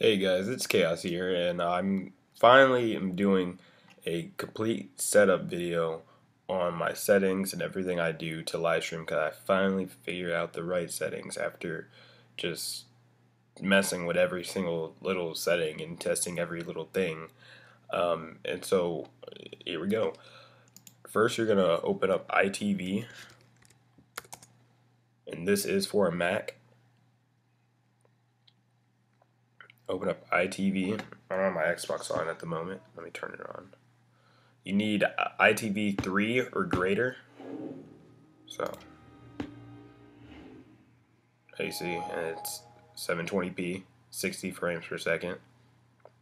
Hey guys, it's Chaoz here, and I'm finally doing a complete setup video on my settings and everything I do to LiveStream because I finally figured out the right settings after just messing with every single little setting and testing every little thing. And so here we go. First, you're gonna open up ITV, and this is for a Mac. Open up ITV. I don't have my Xbox on at the moment. Let me turn it on. You need ITV 3 or greater. So, you see, and it's 720p, 60 frames per second.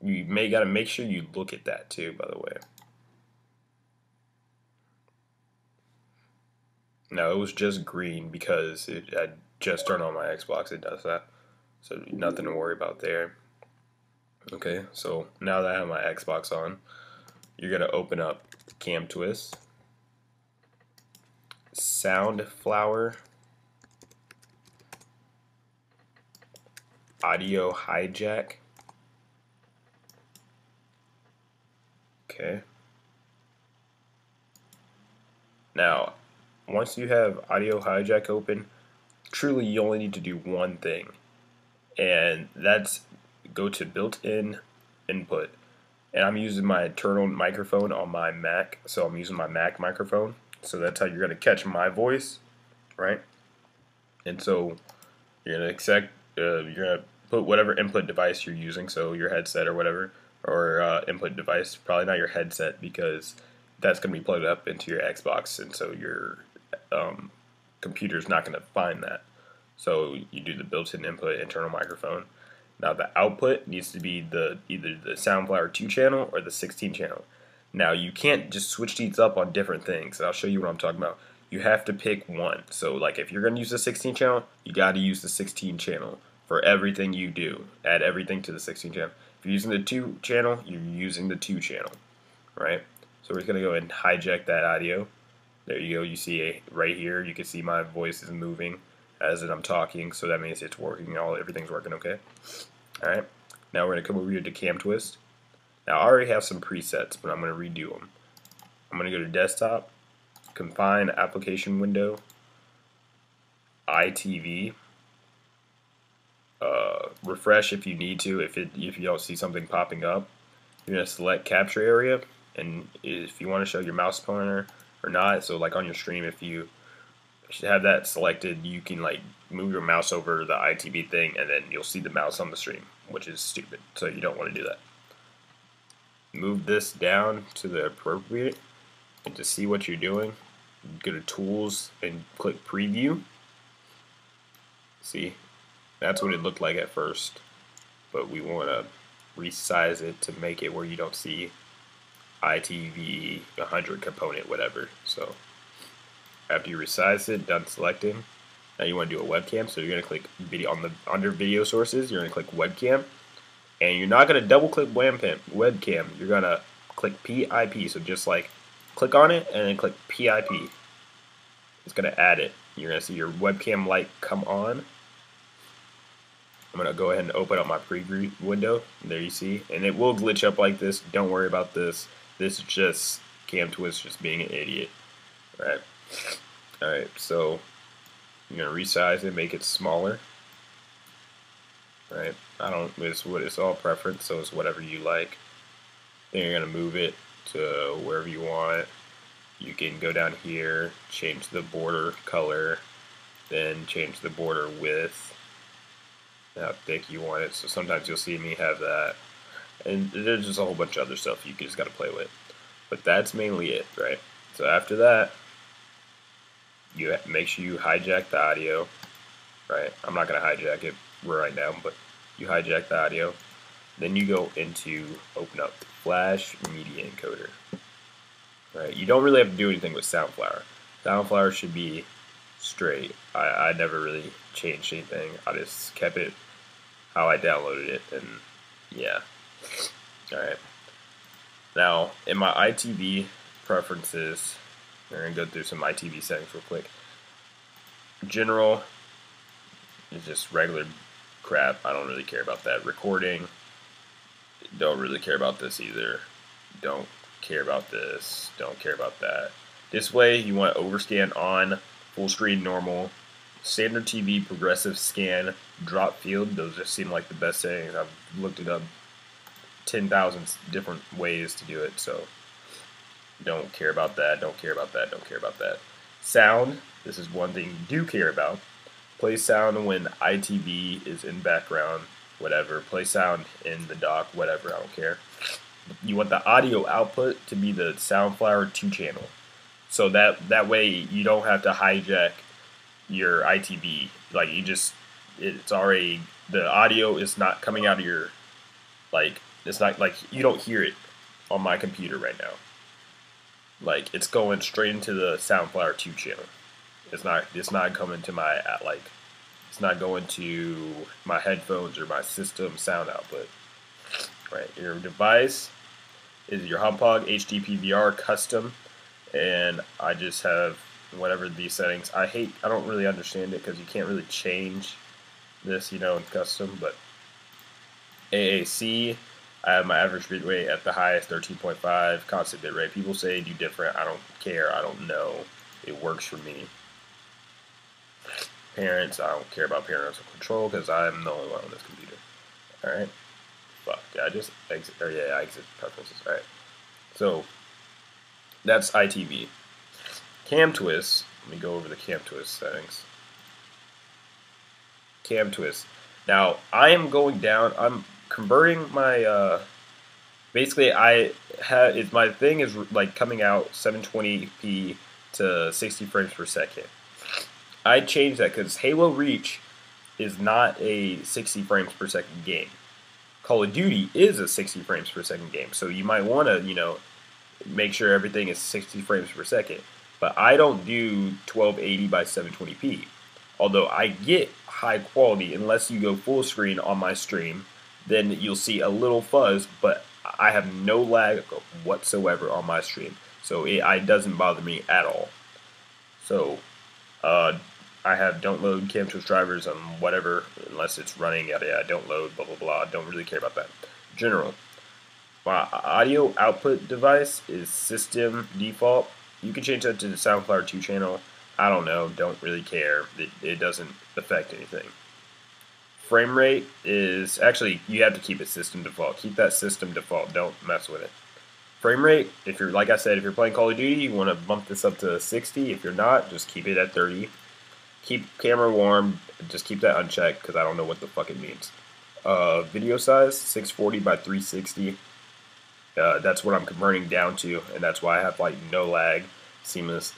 You gotta make sure you look at that too, by the way. Now, it was just green because I just turned on my Xbox. It does that. So, nothing to worry about there. Okay, so now that I have my Xbox on, you're going to open up camtwist, Soundflower, audio hijack. Okay. Now, once you have audio hijack open, truly you only need to do one thing, and that's go to built-in input. And I'm using my internal microphone on my Mac, so I'm using my Mac microphone. So that's how you're going to catch my voice, right? And so you're going to put whatever input device you're using, so your headset or whatever, or input device, probably not your headset because that's going to be plugged up into your Xbox, and so your computer's not going to find that. So you do the built-in input internal microphone. Now the output needs to be either the Soundflower 2 channel or the 16 channel. Now you can't just switch these up on different things. I'll show you what I'm talking about. You have to pick one. So like if you're going to use the 16 channel, you got to use the 16 channel for everything you do. Add everything to the 16 channel. If you're using the 2 channel, you're using the 2 channel, right? So we're going to go ahead and hijack that audio. There you go. You see right here, you can see my voice is moving as I'm talking, so that means it's working. Everything's working okay. Alright, now we're going to come over here to camtwist. Now I already have some presets, but I'm going to redo them. I'm going to go to desktop, confine application window, ITV, refresh if you need to, if you don't see something popping up. You're going to select capture area, and if you want to show your mouse pointer or not, so like on your stream, if you have that selected, you can like move your mouse over the ITV thing and then you'll see the mouse on the stream, which is stupid, so you don't want to do that. Move this down to the appropriate, and to see what you're doing, go to tools and click preview. See, that's what it looked like at first, but we want to resize it to make it where you don't see ITV 100 component whatever. So after you resize it, done selecting, now you want to do a webcam, so you're going to click video under video sources, you're going to click webcam, and you're not going to double click webcam, you're going to click PIP, so just like click on it and then click PIP. It's going to add it. You're going to see your webcam light come on. I'm going to go ahead and open up my preview window. There you see, and it will glitch up like this. Don't worry about this. This is just camtwist just being an idiot. Alright, so you're gonna resize it, make it smaller. Right? It's all preference, so it's whatever you like. Then you're gonna move it to wherever you want. You can go down here, change the border color, then change the border width, how thick you want it. So sometimes you'll see me have that, and there's just a whole bunch of other stuff you just gotta play with. But that's mainly it, right? So after that, you have to make sure you hijack the audio, right? I'm not going to hijack it right now, but you hijack the audio. Then you go into open up Flash Media Encoder, right? You don't really have to do anything with Soundflower. Soundflower should be straight. I never really changed anything. I just kept it how I downloaded it, and yeah. Alright. Now, in my ITV preferences, we're going to go through some ITV settings real quick. General is just regular crap. I don't really care about that. Recording, Don't really care about this either. Don't care about this. Don't care about that. Display, you want overscan on, full screen normal, standard TV, progressive scan, drop field. Those just seem like the best settings. I've looked it up 10,000 different ways to do it, so don't care about that, don't care about that, don't care about that. Sound, this is one thing you do care about. Play sound when ITV is in background, whatever. Play sound in the dock, whatever, I don't care. You want the audio output to be the Soundflower 2 channel. So that way you don't have to hijack your ITV. Like it's already, the audio is not coming out of your, like, it's not like you don't hear it on my computer right now. Like, it's going straight into the Soundflower 2 channel. It's not coming to my, like, it's not going to my headphones or my system sound output. Right, your device is your HumpHog HDPVR custom, and I just have whatever these settings. I don't really understand it because you can't really change this, you know, in custom, but AAC, I have my average bitrate at the highest, 13.5, constant bitrate. People say do different. I don't care. I don't know. It works for me. Parents, I don't care about parental control because I'm the only one on this computer. Alright. Fuck. Did I just exit? Or yeah, I exit preferences. Alright. So, that's ITV. Camtwist. Let me go over the camtwist settings. Camtwist. Now, I am going down. I'm converting my basically my thing is like coming out 720p to 60 frames per second. I changed that because Halo Reach is not a 60 frames per second game. Call of Duty is a 60 frames per second game, so you might want to, you know, make sure everything is 60 frames per second. But I don't do 1280 by 720p. Although I get high quality, unless you go full screen on my stream, then you'll see a little fuzz, but I have no lag whatsoever on my stream. So it doesn't bother me at all. So, I have don't load camtwist drivers on whatever, unless it's running, yada yada, don't load, blah blah blah, don't really care about that. General. My audio output device is system default. You can change that to the Soundflower 2 channel. I don't know, don't really care. It doesn't affect anything. Frame rate is, actually, you have to keep it system default. Keep that system default, don't mess with it. Frame rate, if you're, like I said, if you're playing Call of Duty, you want to bump this up to 60. If you're not, just keep it at 30. Keep camera warm, just keep that unchecked because I don't know what the fuck it means. Video size, 640 by 360. That's what I'm converting down to, and that's why I have like no lag, seamless,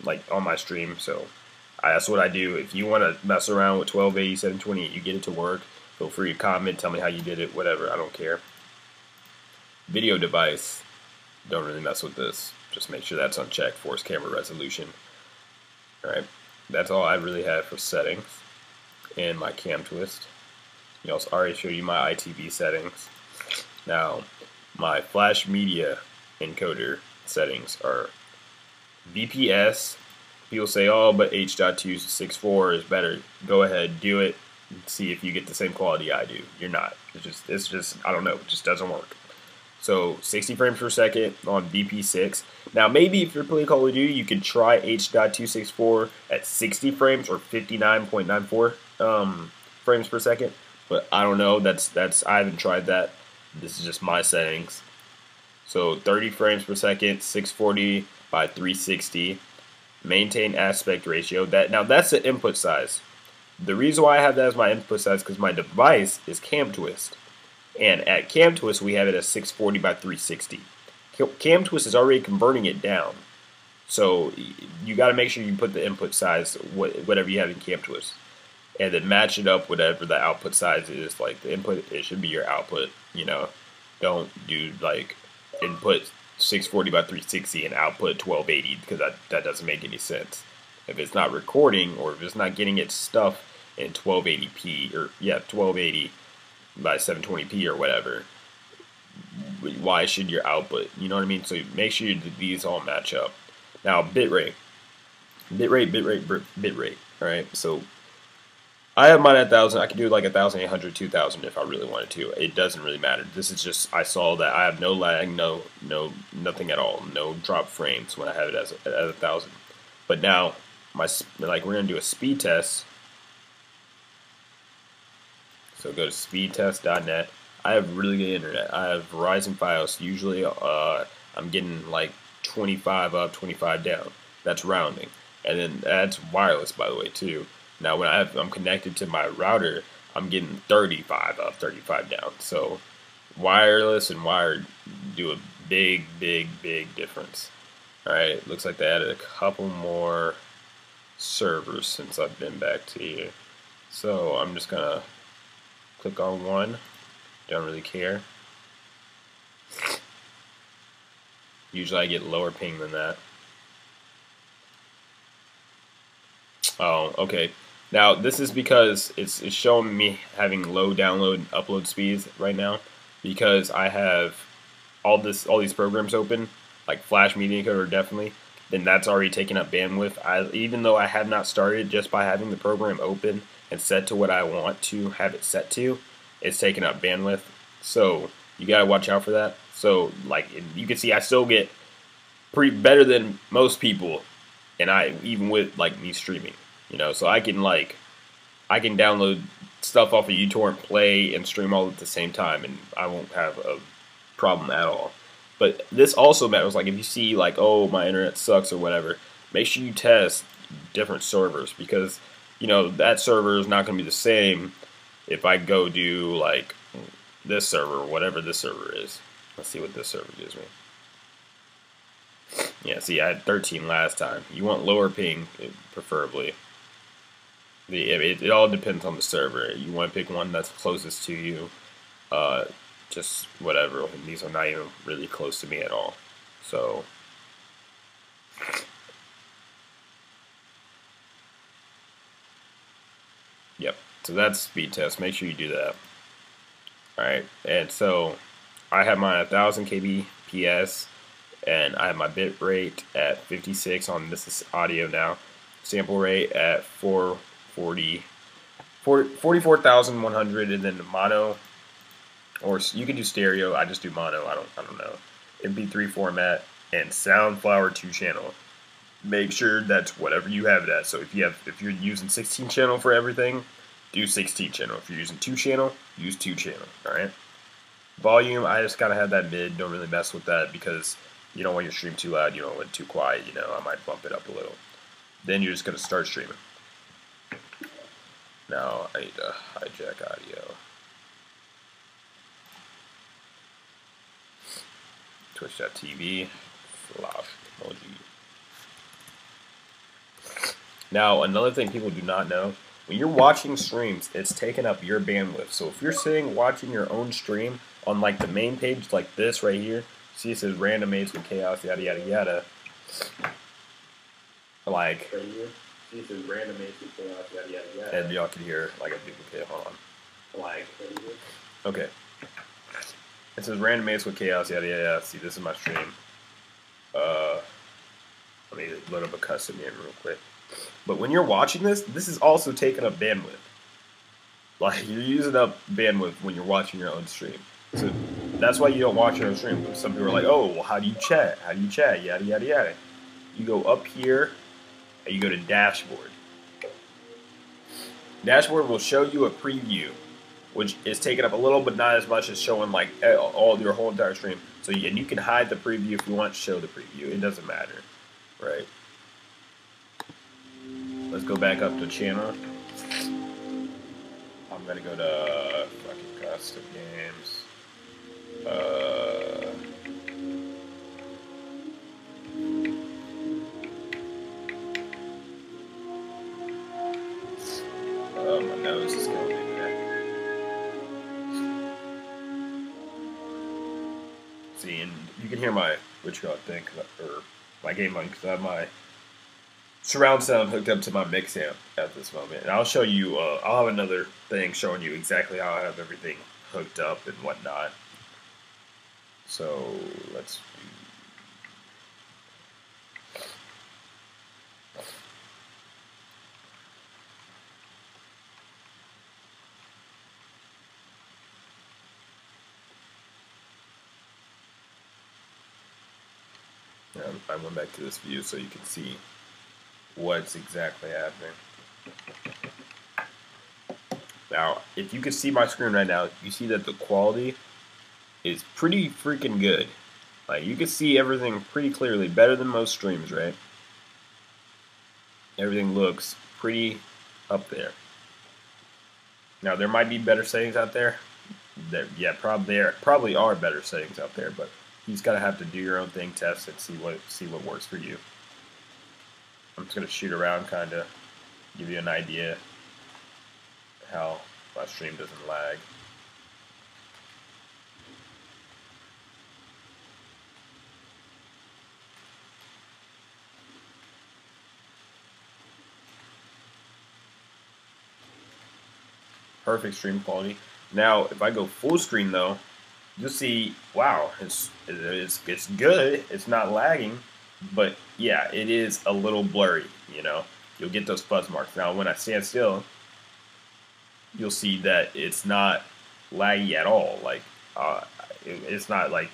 like on my stream. So that's what I do. If you want to mess around with 1280, 720, you get it to work. Feel free to comment, tell me how you did it, whatever. I don't care. Video device, don't really mess with this. Just make sure that's unchecked. Force camera resolution. All right. That's all I really have for settings and my camtwist. You know, I already showed you my ITV settings. Now, my flash media encoder settings are BPS. People say, oh, but H.264 is better. Go ahead, do it. See if you get the same quality I do. You're not. It's just I don't know. It just doesn't work. So 60 frames per second on BP6. Now maybe if you're playing Call of Duty, you could try H.264 at 60 frames or 59.94 frames per second. But I don't know. I haven't tried that. This is just my settings. So 30 frames per second, 640 by 360. Maintain aspect ratio. That's the input size. The reason why I have that as my input size is because my device is camtwist. And at camtwist, we have it as 640 by 360. Camtwist is already converting it down. So you got to make sure you put the input size, whatever you have in camtwist. And then match it up whatever the output size is. Like the input, it should be your output, you know. Don't do like input 640 by 360 and output 1280 because that doesn't make any sense. If it's not recording or if it's not getting its stuff in 1280p or 1280 by 720p or whatever, why should your output, you know what I mean? So make sure these all match up. Now bitrate, alright, so I have mine at 1,000. I can do like 1,800, 2,000 if I really wanted to. It doesn't really matter. This is just, I saw that I have no lag, nothing at all, no drop frames when I have it as at 1,000. But now, we're gonna do a speed test. So go to speedtest.net. I have really good internet. I have Verizon Fios. Usually, I'm getting like 25 up, 25 down. That's rounding, and then that's wireless, by the way, too. Now, when I'm connected to my router, I'm getting 35 up, 35 down. So, wireless and wired do a big, big, big difference. All right, looks like they added a couple more servers since I've been back to here. So I'm just gonna click on one. Don't really care. Usually I get lower ping than that. Oh, okay. Now this is because it's showing me having low download and upload speeds right now because I have all these programs open, like Flash Media Encoder definitely. Then that's already taking up bandwidth. Even though I have not started, just by having the program open and set to what I want to have it set to, it's taking up bandwidth. So you gotta watch out for that. So like you can see, I still get pretty better than most people, and even with like me streaming, so I can download stuff off of uTorrent, play and stream all at the same time, and I won't have a problem at all. But this also matters. Like if you see like, oh, my internet sucks or whatever, make sure you test different servers because that server is not going to be the same if I go do like this server or whatever this server is. Let's see what this server gives me. Yeah, see, I had 13 last time. You want lower ping, preferably. It all depends on the server. You want to pick one that's closest to you. Just whatever. And these are not even really close to me at all. So, yep. So that's speed test. Make sure you do that. Alright, and so I have mine at 1000 kbps, and I have my bit rate at 56 on this is audio now. Sample rate at 44,100, and then the mono, or you can do stereo. I just do mono. I don't know. MP3 format and Soundflower 2-channel. Make sure that's whatever you have it at. So if you're using 16-channel for everything, do 16-channel. If you're using 2-channel, use 2-channel. All right. Volume, I just gotta have that mid. Don't really mess with that because you don't want your stream too loud. You don't want it too quiet. I might bump it up a little. Then you're just gonna start streaming. Now I need to hijack audio. Twitch.tv/MLG. Now another thing people do not know, when you're watching streams, it's taking up your bandwidth. So if you're sitting watching your own stream on like the main page like this right here, see it says random mates with chaos, yada yada yada. Like right here, see it says random mates with chaos, yada yada yada. And y'all can hear like a duplicate. Hold on. Like right here. Okay. It says random mates with chaos, yada yada yada. See, this is my stream. Let me load up a custom in real quick. But when you're watching this is also taking up bandwidth. Like, you're using up bandwidth when you're watching your own stream. So that's why you don't watch your own stream. Some people are like, oh, well, how do you chat? How do you chat? Yada, yada, yada. You go up here, and you go to Dashboard. Dashboard will show you a preview, which is taking up a little, but not as much as showing, like, all your whole entire stream. So, and you can hide the preview if you want to show the preview. It doesn't matter, right? Let's go back up to channel. I'm gonna go to fucking custom games. Oh, my nose is going in there. See, and you can hear my thing, or my game on, because I have my surround sound hooked up to my mix amp at this moment. And I'll show you, I'll have another thing showing you exactly how I have everything hooked up and whatnot. So, let's do... I went back to this view so you can see what's exactly happening. Now, if you can see my screen right now, you see that the quality is pretty freaking good. Like, you can see everything pretty clearly, better than most streams, right? Everything looks pretty up there. Now, there might be better settings out there. There probably are better settings out there, but you just gotta have to do your own thing, test it, see what works for you. I'm just gonna shoot around, kind of give you an idea how my stream doesn't lag. Perfect stream quality. Now, if I go full screen though, you'll see, wow, it's good. It's not lagging, but yeah, it is a little blurry. You know, you'll get those fuzz marks. Now, when I stand still, you'll see that it's not laggy at all. Like, it's not like,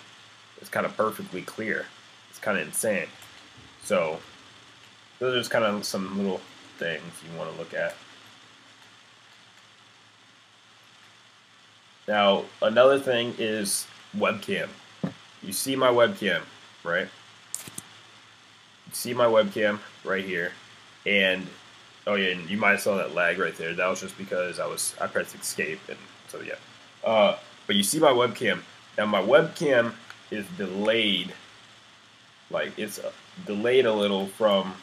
it's kind of perfectly clear. It's kind of insane. So, those are just kind of some little things you want to look at. Now, another thing is webcam. You see my webcam, right? You see my webcam right here, and oh yeah, and you might have saw that lag right there. That was just because I pressed escape, and so yeah. But you see my webcam. Now my webcam is delayed, like it's delayed a little from,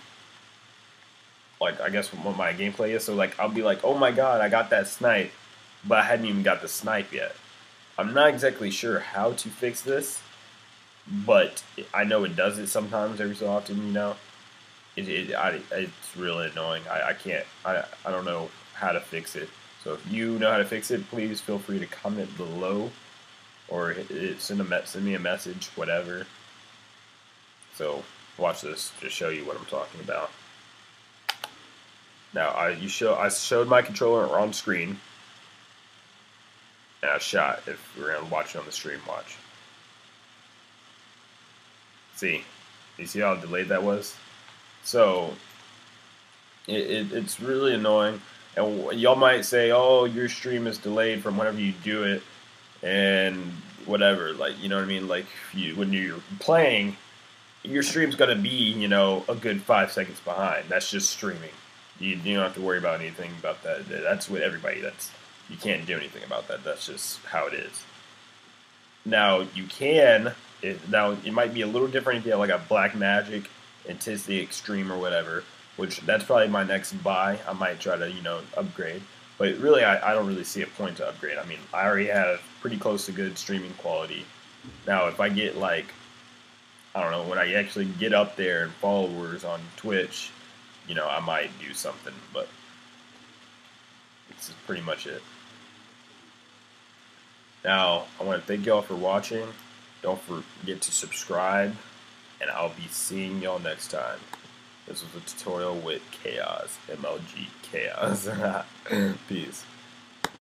like, I guess from what my gameplay is. So like I'll be like, oh my god, I got that snipe, but I hadn't even got the snipe yet. I'm not exactly sure how to fix this, but I know it does it sometimes, every so often, you know. It's really annoying. I don't know how to fix it. So if you know how to fix it, please feel free to comment below, or send me a message, whatever. So watch this, just show you what I'm talking about. Now I showed my controller on screen, and I shot. If we're gonna watch it on the stream, watch. See, you see how delayed that was? So it's really annoying, and y'all might say, "Oh, your stream is delayed from whenever you do it," and whatever. Like, you know what I mean? Like, when you're playing, your stream's gonna be, you know, a good 5 seconds behind. That's just streaming. You don't have to worry about anything about that. That's with everybody. You can't do anything about that. That's just how it is. Now you can. Now it might be a little different if you have like a Black Magic Intensity Extreme or whatever, which that's probably my next buy. I might try to, you know, upgrade, but really I don't really see a point to upgrade. I mean, I already have pretty close to good streaming quality. Now if I get, like, I don't know, when I actually get up there and followers on Twitch, you know, I might do something, but this is pretty much it. Now, I want to thank y'all for watching. Don't forget to subscribe, and I'll be seeing y'all next time. This was a tutorial with Chaoz, MLGChaoz. Peace.